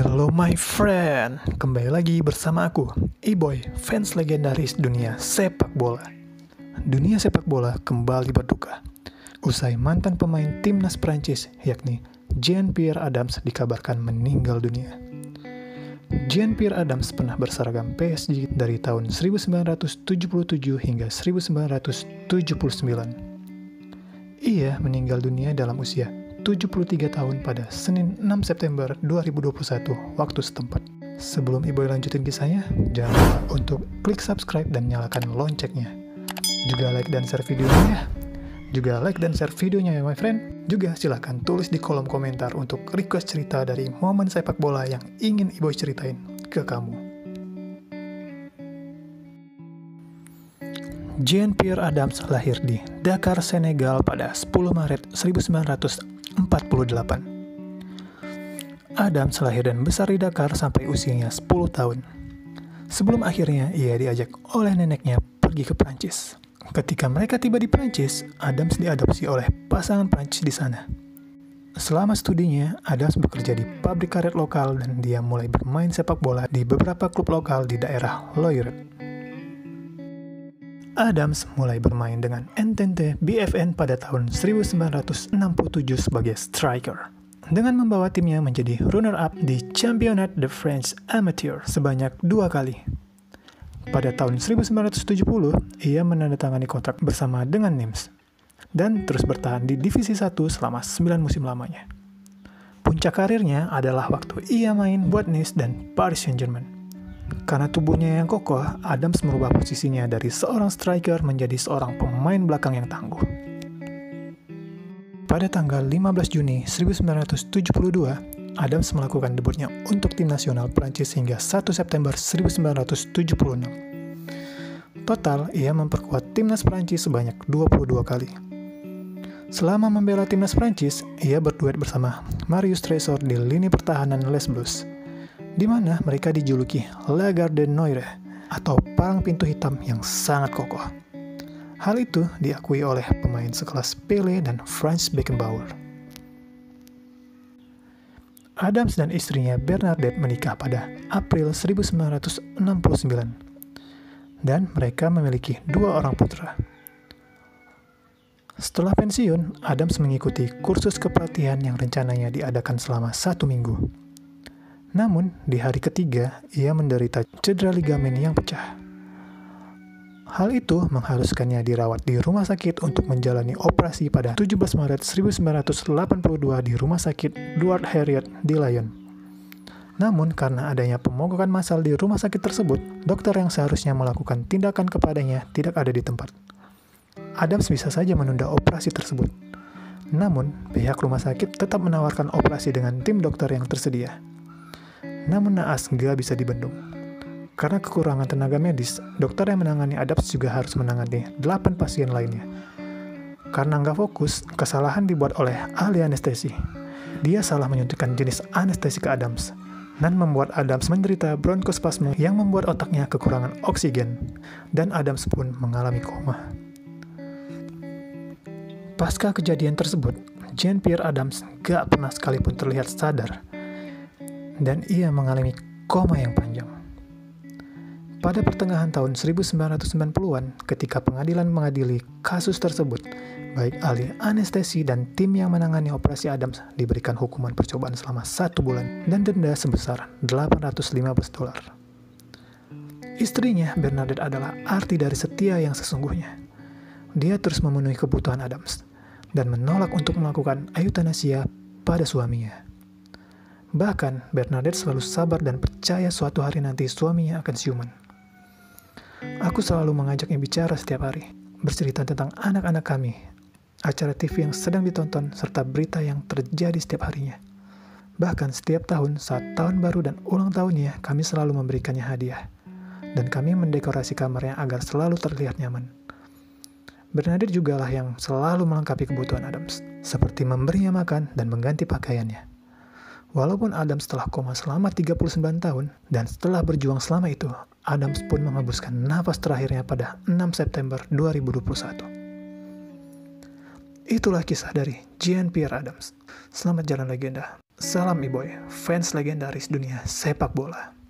Hello my friend, kembali lagi bersama aku, Iboy, fans legendaris dunia sepak bola. Dunia sepak bola kembali berduka. Usai mantan pemain timnas Prancis, yakni Jean-Pierre Adams dikabarkan meninggal dunia. Jean-Pierre Adams pernah berseragam PSG dari tahun 1977 hingga 1979. Ia meninggal dunia dalam usia 73 tahun pada Senin 6 September 2021 waktu setempat. Sebelum Iboy lanjutin kisahnya, jangan lupa untuk klik subscribe dan nyalakan loncengnya. Juga like dan share videonya ya my friend. Juga silahkan tulis di kolom komentar untuk request cerita dari momen sepak bola yang ingin Iboy ceritain ke kamu. Jean-Pierre Adams lahir di Dakar, Senegal pada 10 Maret 1948. Adams lahir dan besar di Dakar sampai usianya 10 tahun. Sebelum akhirnya ia diajak oleh neneknya pergi ke Prancis. Ketika mereka tiba di Prancis, Adams diadopsi oleh pasangan Prancis di sana. Selama studinya, Adams bekerja di pabrik karet lokal dan dia mulai bermain sepak bola di beberapa klub lokal di daerah Loiret. Adams mulai bermain dengan Entente BFN pada tahun 1967 sebagai striker, dengan membawa timnya menjadi runner-up di Championnat de France Amateur sebanyak 2 kali. Pada tahun 1970, ia menandatangani kontrak bersama dengan Nimes, dan terus bertahan di Divisi 1 selama 9 musim lamanya. Puncak karirnya adalah waktu ia main buat Nice dan Paris Saint-Germain. Karena tubuhnya yang kokoh, Adams merubah posisinya dari seorang striker menjadi seorang pemain belakang yang tangguh. Pada tanggal 15 Juni 1972, Adams melakukan debutnya untuk tim nasional Prancis hingga 1 September 1976. Total, ia memperkuat timnas Prancis sebanyak 22 kali. Selama membela timnas Prancis, ia berduet bersama Marius Tresor di lini pertahanan Les Bleus, di mana mereka dijuluki La Garde Noire atau palang pintu hitam yang sangat kokoh. Hal itu diakui oleh pemain sekelas Pele dan Franz Beckenbauer. Adams dan istrinya Bernadette menikah pada April 1969 dan mereka memiliki 2 orang putra. Setelah pensiun, Adams mengikuti kursus kepelatihan yang rencananya diadakan selama 1 minggu. Namun, di hari ketiga, ia menderita cedera ligamen yang pecah. Hal itu mengharuskannya dirawat di rumah sakit untuk menjalani operasi pada 17 Maret 1982 di Rumah Sakit Edward Heriot di Lyon. Namun, karena adanya pemogokan massal di rumah sakit tersebut, dokter yang seharusnya melakukan tindakan kepadanya tidak ada di tempat. Adams bisa saja menunda operasi tersebut. Namun, pihak rumah sakit tetap menawarkan operasi dengan tim dokter yang tersedia. Namun naas gak bisa dibendung. Karena kekurangan tenaga medis, dokter yang menangani Adams juga harus menangani 8 pasien lainnya. Karena gak fokus, kesalahan dibuat oleh ahli anestesi. Dia salah menyuntikkan jenis anestesi ke Adams, dan membuat Adams menderita bronkospasme yang membuat otaknya kekurangan oksigen, dan Adams pun mengalami koma. Pasca kejadian tersebut, Jean-Pierre Adams gak pernah sekalipun terlihat sadar, dan ia mengalami koma yang panjang. Pada pertengahan tahun 1990-an, ketika pengadilan mengadili kasus tersebut, baik ahli anestesi dan tim yang menangani operasi Adams diberikan hukuman percobaan selama 1 bulan dan denda sebesar $815. Istrinya, Bernadette, adalah arti dari setia yang sesungguhnya. Dia terus memenuhi kebutuhan Adams dan menolak untuk melakukan euthanasia pada suaminya. Bahkan, Bernadette selalu sabar dan percaya suatu hari nanti suaminya akan siuman. Aku selalu mengajaknya bicara setiap hari, bercerita tentang anak-anak kami, acara TV yang sedang ditonton, serta berita yang terjadi setiap harinya. Bahkan setiap tahun, saat tahun baru dan ulang tahunnya, kami selalu memberikannya hadiah, dan kami mendekorasi kamarnya agar selalu terlihat nyaman. Bernadette jugalah yang selalu melengkapi kebutuhan Adams, seperti memberinya makan dan mengganti pakaiannya. Walaupun Adams telah koma selama 39 tahun, dan setelah berjuang selama itu, Adams pun mengembuskan nafas terakhirnya pada 6 September 2021. Itulah kisah dari Jean-Pierre Adams. Selamat jalan legenda. Salam Iboy, fans legendaris dunia sepak bola.